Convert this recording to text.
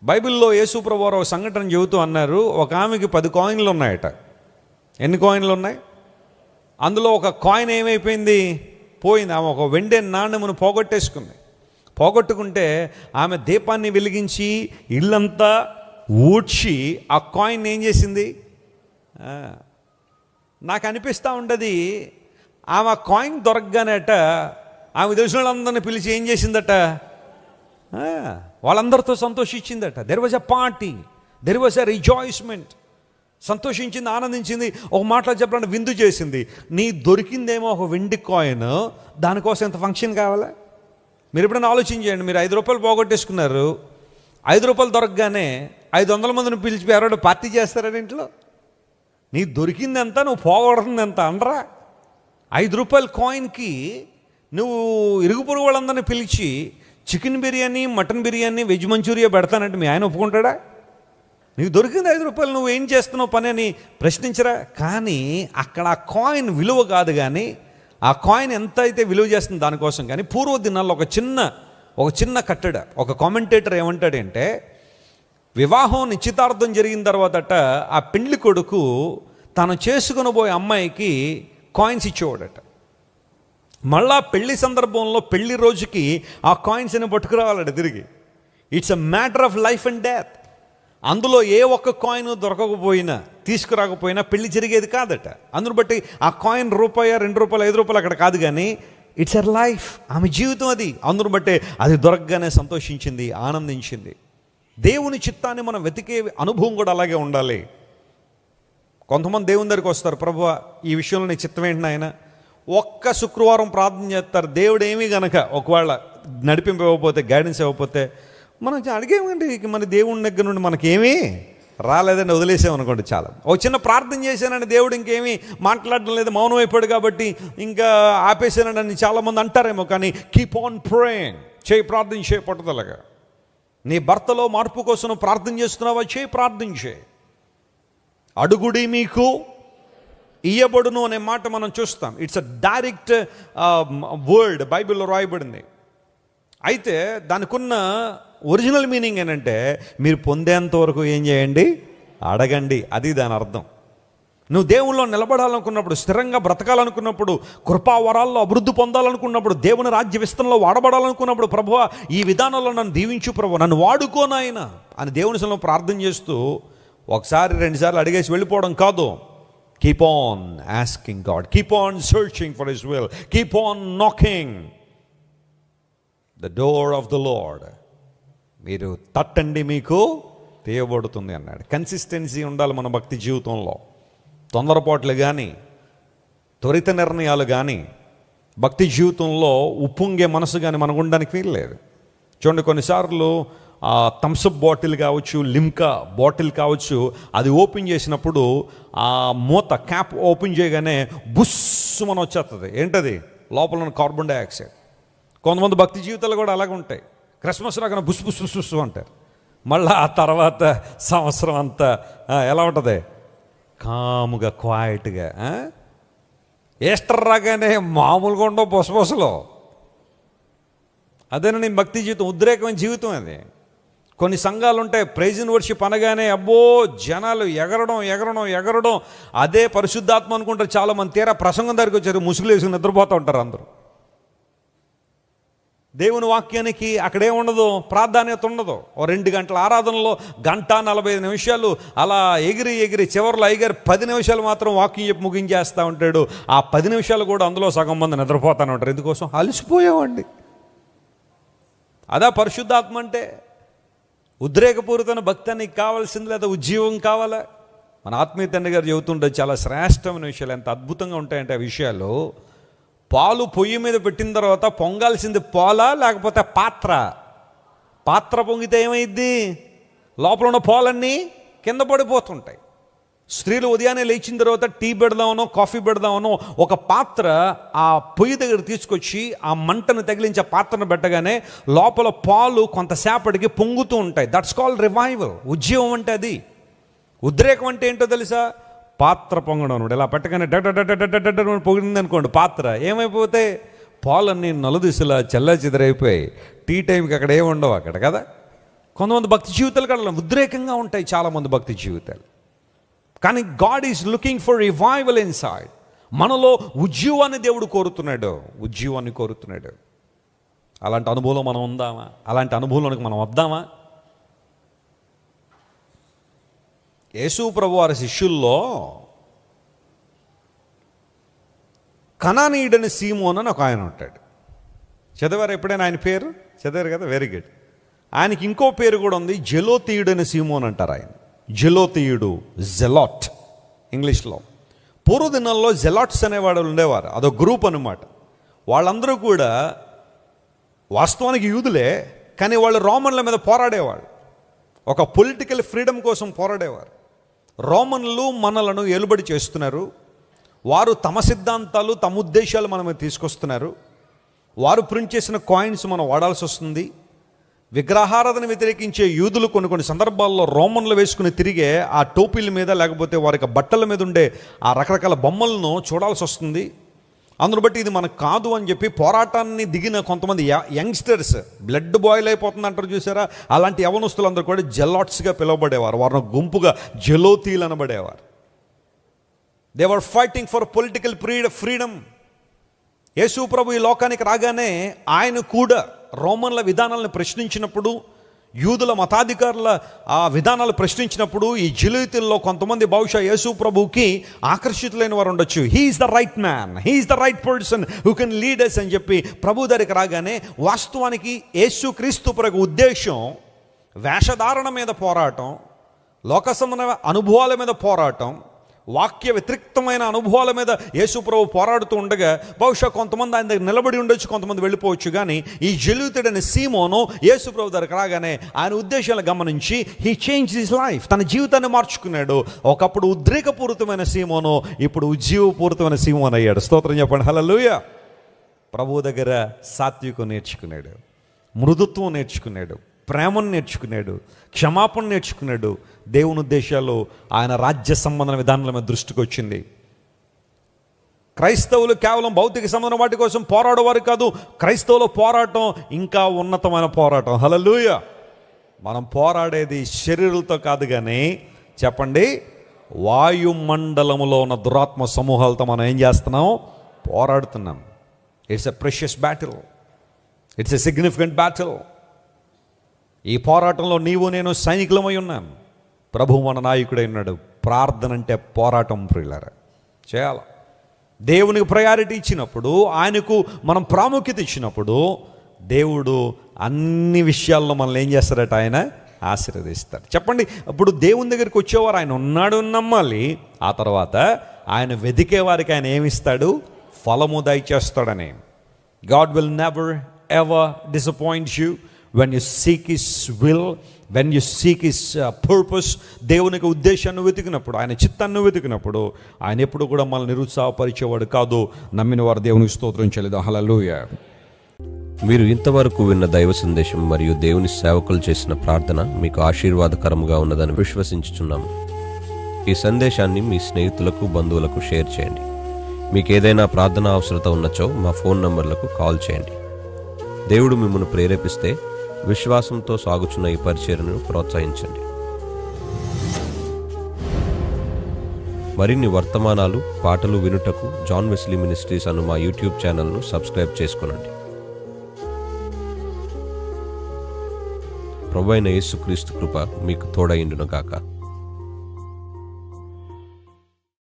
బైబిల్లో యేసుప్రభు వారు ఒక సంఘటన చెబుతూ అన్నారు, ఒక ఆమెకి 10 కాయిన్లు ఉన్నాయట. ఎన్ని కాయిన్లు ఉన్నాయి? అందులో ఒక కాయిన్ ఏమైపోయింది? పోయింది. ఆమె ఒక వెండి నాణ్యమును పోగొట్టేసుకుంది. పోగొట్టుకుంటే ఆమె దీపాన్ని వెలిగించి ఇల్లంతా ఊడ్చి ఆ కాయిన్ ఏం చేసింది? నాకు అనిపిస్తూ ఉండదు, ఆమె కాయిన్ దొరకగానేట ఆమె తెలిసిన వాళ్ళందరినీ పిలిచి ఏం చేసిందట? వాళ్ళందరితో సంతోషించిందట. There was a party, there was a rejoicement. సంతోషించింది, ఆనందించింది. ఒక మాటలో చెప్పాలంటే విందు చేసింది. నీ దొరికిందేమో ఒక వెండి కాయిన్, దానికోసం ఎంత ఫంక్షన్ కావాలా? మీరు ఎప్పుడైనా ఆలోచన చేయండి. మీరు 5 రూపాయలు పోగొట్టేసుకున్నారు, 5 రూపాయలు దొరకగానే 500 మందిని పిలిచి ఎవరో పార్టీ చేస్తారని ఇంట్లో? నీ దొరికింది ఎంత, నువ్వు పోగొడుతుంది ఎంత అనరా? 5 రూపాయల కాయిన్కి నువ్వు ఇరుగు పొరుగు వాళ్ళందరినీ పిలిచి chicken biryani, mutton biryani, veg manchuria పెడతానంటే మీ ఆయన ఒప్పుకుంటాడా? నీకు దొరికింది 5 రూపాయలు, నువ్వు ఏం చేస్తున్నావు పని అని ప్రశ్నించరా? కానీ అక్కడ ఆ కాయిన్ విలువ కాదు, కానీ ఆ కాయిన్ ఎంత అయితే విలువ చేస్తుంది దానికోసం. కానీ పూర్వ దినాల్లో ఒక చిన్న కట్టడ, ఒక కామెంటేటర్ ఏమంటాడంటే, వివాహం నిశ్చితార్థం జరిగిన తర్వాతట ఆ పెండ్లి కొడుకు తను చేసుకుని పోయే అమ్మాయికి కాయిన్స్ ఇచ్చేవాడట. మళ్ళా పెళ్లి సందర్భంలో పెళ్లి రోజుకి ఆ కాయిన్స్ని పట్టుకురావాలట తిరిగి. It's a matter of life and death. అందులో ఏ ఒక్క కాయిన్ దొరకకపోయినా, తీసుకురాకపోయినా పెళ్లి జరిగేది కాదట. అందును బట్టి ఆ కాయిన్ రూపాయి, 2 రూపాయలు, 5 రూపాయలు అక్కడ కాదు, కానీ ఇట్స్ అ లైఫ్, ఆమె జీవితం అది. అందును బట్టి అది దొరకగానే సంతోషించింది, ఆనందించింది. దేవుని చిత్తాన్ని మనం వెతికే అనుభవం కూడా అలాగే ఉండాలి. కొంతమంది దేవుని దగ్గరికి వస్తారు, ప్రభువా ఈ విషయంలో నీ చిత్తం ఏంటి నాయన? ఒక్క శుక్రవారం ప్రార్థన చేస్తారు. దేవుడు ఏమీ గనక ఒకవేళ నడిపింపు ఇవ్వకపోతే, గైడెన్స్ ఇవ్వకపోతే మనం అడిగేమండి, మన దేవుని దగ్గర నుండి మనకేమీ రాలేదని వదిలేసామనుకోండి. చాలా ఒక చిన్న ప్రార్థన చేశానండి, దేవుడు ఇంకేమీ మాట్లాడడం లేదు, మౌనం అయిపోయాడు కాబట్టి ఇంకా ఆపేసానని చాలామంది అంటారేమో. కానీ కీప్ ఆన్ ప్రేయింగ్, ప్రార్థన చేయ పట్టుదలగా. నీ భర్తలో మార్పు కోసం ప్రార్థన చేస్తున్నావా? ప్రార్థన చేయి. అడుగుడి మీకు ఇయ్యబడును అనే మాట మనం చూస్తాం. ఇట్స్ అ డైరెక్ట్ వర్డ్, బైబిల్లో రాయబడింది. అయితే దానికి ఉన్న ఒరిజినల్ మీనింగ్ ఏంటంటే, మీరు పొందేంత వరకు ఏం చేయండి? అడగండి. అది దాని అర్థం. నువ్వు దేవుల్లో నిలబడాలనుకున్నప్పుడు, స్థిరంగా బ్రతకాలనుకున్నప్పుడు, కృపావరాల్లో అభివృద్ధి పొందాలనుకున్నప్పుడు, దేవుని రాజ్య విస్తరణలో వాడబడాలనుకున్నప్పుడు, ప్రభువా ఈ విధానంలో నన్ను దీవించు ప్రభు, నన్ను వాడుకోనాయన అని దేవుని సన్నిధిలో ప్రార్థన చేస్తూ 1-2 సార్లు అడిగేసి వెళ్ళిపోవడం కాదు. Keep on asking God, keep on searching for his will, keep on knocking the door of the lord. మీరు తట్టండి మీకు తీయబడుతుంది అన్నాడు. కన్సిస్టెన్సీ ఉండాలి మన భక్తి జీవితంలో. తొందరపాట్లు కానీ, త్వరిత నిర్ణయాలు కానీ, భక్తి జీవితంలో ఉప్పొంగే మనసు కానీ మనకు ఉండడానికి వీల్లేదు. చూడండి, కొన్నిసార్లు థమ్సప్ బాటిల్ కావచ్చు, లిమ్కా బాటిల్ కావచ్చు, అది ఓపెన్ చేసినప్పుడు ఆ మూత క్యాప్ ఓపెన్ చేయగానే బుస్సు మనం వచ్చేస్తుంది. ఏంటది? లోపల ఉన్న కార్బన్ డైఆక్సైడ్. కొంతమంది భక్తి జీవితాలు కూడా అలాగే ఉంటాయి. క్రిస్మస్ రాగానే బుస్ బుస్ బుస్ బుస్ అంటారు. మళ్ళీ ఆ తర్వాత సంవత్సరం అంతా ఎలా ఉంటుంది? కాముగా, క్వైట్గా. ఈస్టర్ రాగానే మామూలుగా ఉండవు బొసబొసలో. అదేనా నీ భక్తి జీవితం? ఉద్రేకమైన జీవితం అది. కొన్ని సంఘాలు ఉంటాయి, ప్రైజ్ అండ్ వర్షిప్ అనగానే అబ్బో జనాలు ఎగరడం. అదే పరిశుద్ధాత్మ అనుకుంటారు చాలామంది. తీరా ప్రసంగం దగ్గరికి వచ్చారు, ముసుగులు వేసుకుని నిద్రపోతూ ఉంటారు అందరూ. దేవుని వాక్యానికి అక్కడే ఉండదు, ప్రాధాన్యత ఉండదు. ఓ 2 గంటల ఆరాధనలో 1:45 నిమిషాలు అలా ఎగిరి చివరిలో అయ్యగారు 10 నిమిషాలు మాత్రం వాక్యం చెప్పి ముగించేస్తూ ఉంటాడు. ఆ 10 నిమిషాలు కూడా అందులో సగం మంది నిద్రపోతానే ఉంటారు. ఎందుకోసం? అలసిపోయామండి. అదా పరిశుద్ధాత్మ అంటే? ఉద్రేకపూరితమైన భక్తి నీకు కావాల్సింది, లేదా ఉజ్జీవం కావాలా? మన ఆత్మీయ తండ్రి గారు చెబుతుంటే చాలా శ్రేష్టమైన విషయాలు, ఎంత అద్భుతంగా ఉంటాయంటే ఆ విషయాలు. పాలు పొయ్యి మీద పెట్టిన తర్వాత పొంగాల్సింది పాలా లేకపోతే పాత్ర పొంగితే ఏమైద్ది? లోపల ఉన్న పాలన్నీ కింద పడిపోతుంటాయి. స్త్రీలు ఉదయాన్నే లేచిన తర్వాత టీ పెడదామనో, కాఫీ పెడదామనో ఒక పాత్ర ఆ పొయ్యి దగ్గర తీసుకొచ్చి ఆ మంటను తగిలించే పాత్రను పెట్టగానే లోపల పాలు కొంతసేపటికి పొంగుతూ ఉంటాయి. That's called revival. ఉజ్జీవం అంటే అది. ఉద్రేకం అంటే ఏంటో తెలుసా? పాత్ర పొంగడం అనమాట. ఇలా పెట్టగానే డడ్ పొగిడింది అనుకోండి, పాత్ర ఏమైపోతే పాలన్నీ నలుదిశలా చెల్లా చెదరైపోయి టీ టైంకి అక్కడ ఏముండవు అక్కడ కదా. కొంతమంది భక్తి జీవితాలు కూడా ఉద్రేకంగా ఉంటాయి, చాలామంది భక్తి జీవితాలు. కానీ God is looking for revival inside. మనలో ఉజ్జీవాన్ని దేవుడు కోరుతున్నాడు, ఉజ్జీవాన్ని కోరుతున్నాడు. అలాంటి అనుభవంలో మనం ఉందామా? అలాంటి అనుభవంలోనికి మనం వద్దామా? యేసు ప్రభు వారి శిష్యుల్లో కనానీయుడని సీమోన్ అని ఒక ఆయన ఉంటాడు. చదివారు ఎప్పుడైనా ఆయన పేరు? చదివారు కదా, వెరీ గుడ్. ఆయనకి ఇంకో పేరు కూడా ఉంది, జెలోతీయుడని సీమోన్ అంటారు ఆయన. జెలోతీయుడు, జెలాట్ ఇంగ్లీష్లో. పూర్వదినాల్లో జెలాట్స్ అనేవాడు ఉండేవారు, అదో గ్రూప్ అనమాట. వాళ్ళందరూ కూడా వాస్తవానికి యూదులే, కానీ వాళ్ళు రోమన్ల మీద పోరాడేవాడు. ఒక పొలిటికల్ ఫ్రీడమ్ కోసం పోరాడేవారు. రోమన్లు మనలను ఏలుబడి చేస్తున్నారు, వారు తమ సిద్ధాంతాలు తమ ఉద్దేశాలు మన మీద తీసుకొస్తున్నారు. వారు ప్రింట్ చేసిన కాయిన్స్ మనం వాడాల్సి వస్తుంది. విగ్రహారాధన వ్యతిరేకించే యూదులు కొన్ని సందర్భాల్లో రోమన్లు వేసుకుని తిరిగే ఆ టోపీల మీద, లేకపోతే వారి బట్టల మీద ఉండే ఆ రకరకాల బొమ్మలను చూడాల్సి వస్తుంది. అందును బట్టి ఇది మనకు కాదు అని చెప్పి పోరాటాన్ని దిగిన కొంతమంది యంగ్స్టర్స్, బ్లడ్ బాయిల్ అయిపోతుంది అంటారు చూసారా, అలాంటి యవనస్తులందరూ కూడా జెలాట్స్గా పిలువబడేవారు. వారిని గుంపుగా జెలోతీలు అనబడేవారు. They were fighting for political freedom. Yesu ప్రభు ఈ లోకానికి రాగానే ఆయన కూడా రోమన్ల విధానాలను ప్రశ్నించినప్పుడు, యూదుల మతాధికారుల ఆ విధానాలు ప్రశ్నించినప్పుడు, ఈ జిలోతీల్లో కొంతమంది బహుశా యేసు ప్రభువుకి ఆకర్షితులైన వారు ఉండొచ్చు. He's the right man, he's the right person who can lead us అని చెప్పి ప్రభు దగ్గరికి రాగానే, వాస్తవానికి యేసు క్రీస్తు ప్రభు ఉద్దేశం వేషధారణ మీద పోరాటం, లోక సంబంధమైన అనుభవాల మీద పోరాటం, వాక్య వ్యతిరిక్తమైన అనుభవాల మీద యేసు ప్రభు పోరాడుతూ ఉండగా బహుశా కొంతమంది ఆయన దగ్గర నిలబడి ఉండొచ్చు, కొంతమంది వెళ్ళిపోవచ్చు. కానీ ఈ జెలోతీయుడైన సీమోను యేసు ప్రభు దగ్గరకు రాగానే ఆయన ఉద్దేశాలు గమనించి హీ చేంజ్ హిస్ లైఫ్, తన జీవితాన్ని మార్చుకున్నాడు. ఒకప్పుడు ఉద్రేకపూరితమైన సీమోను ఇప్పుడు ఉజ్జీవపూరితమైన సీమోను అయ్యాడు. స్తోత్రం చెప్పండి, హల్లెలూయా. ప్రభు దగ్గర సాత్వికం నేర్చుకున్నాడు, మృదుత్వం నేర్చుకున్నాడు, ప్రేమను నేర్చుకున్నాడు, క్షమాపణ నేర్చుకున్నాడు. దేవుని ఉద్దేశాలు, ఆయన రాజ్య సంబంధమైన విధానాల మీద దృష్టికి వచ్చింది. క్రైస్తవులు కేవలం భౌతిక సంబంధం వాటి కోసం పోరాడేవారు కాదు. క్రైస్తవుల పోరాటం ఇంకా ఉన్నతమైన పోరాటం. హల్లెలూయా. మనం పోరాడేది శరీరాలతో కాదు, కానీ చెప్పండి, వాయుమండలములో ఉన్న దురాత్మ సమూహాలతో మనం ఏం చేస్తున్నాం? పోరాడుతున్నాం. It's a precious battle, it's a significant battle. ఈ పోరాటంలో నీవు నేను సైనికులమై ఉన్నాం. ప్రభు మన నాయకుడై ఉన్నాడు. ప్రార్థన అంటే పోరాటం ప్రియులారా, చేయాలి. దేవునికి ప్రయారిటీ ఇచ్చినప్పుడు, ఆయనకు మనం ప్రాముఖ్యత ఇచ్చినప్పుడు, దేవుడు అన్ని విషయాల్లో మనల్ని ఏం చేస్తారట? ఆయన ఆశీర్వదిస్తాడు. చెప్పండి, ఇప్పుడు దేవుని దగ్గరికి వచ్చేవారు ఆయన ఉన్నాడు నమ్మాలి. ఆ తర్వాత ఆయన వెతికే వారికి ఆయన ఏమిస్తాడు? ఫలము దయచేస్తాడని. God will never ever disappoint you when you seek his will, when you seek his purpose. దేవునికి ఉద్దేశాన్ని వెతికినప్పుడు, ఆయన చిత్తాన్ని వెతికినప్పుడు, ఆయన ఎప్పుడు కూడా మనల్ని నిరుత్సాహపరిచేవాడు కాదు. నమ్మిన వారు దేవునికి స్తోత్రం చెల్లిద్దాం. హల్లెలూయా. మీరు ఇంతవరకు విన్న దైవ సందేశం మరియు దేవుని సేవకులు చేసిన ప్రార్థన మీకు ఆశీర్వాదకరముగా ఉన్నదని విశ్వసించుచున్నాము. ఈ సందేశాన్ని మీ స్నేహితులకు, బంధువులకు షేర్ చేయండి. మీకు ఏదైనా ప్రార్థన అవసరత ఉన్నచో మా ఫోన్ నంబర్లకు కాల్ చేయండి. దేవుడు మిమ్మల్ని ప్రేరేపిస్తే విశ్వాసంతో సాగుచున్న ఈ పరిచర్యను ప్రోత్సహించండి. మరిన్ని వర్తమానాలు, పాటలు వినుటకు జాన్ వెస్లీ మినిస్ట్రీస్ అను మా యూట్యూబ్ ఛానల్ను సబ్స్క్రైబ్ చేసుకోనండి. ప్రభువైన యేసుక్రీస్తు కృప మీకు తోడైండును గాక.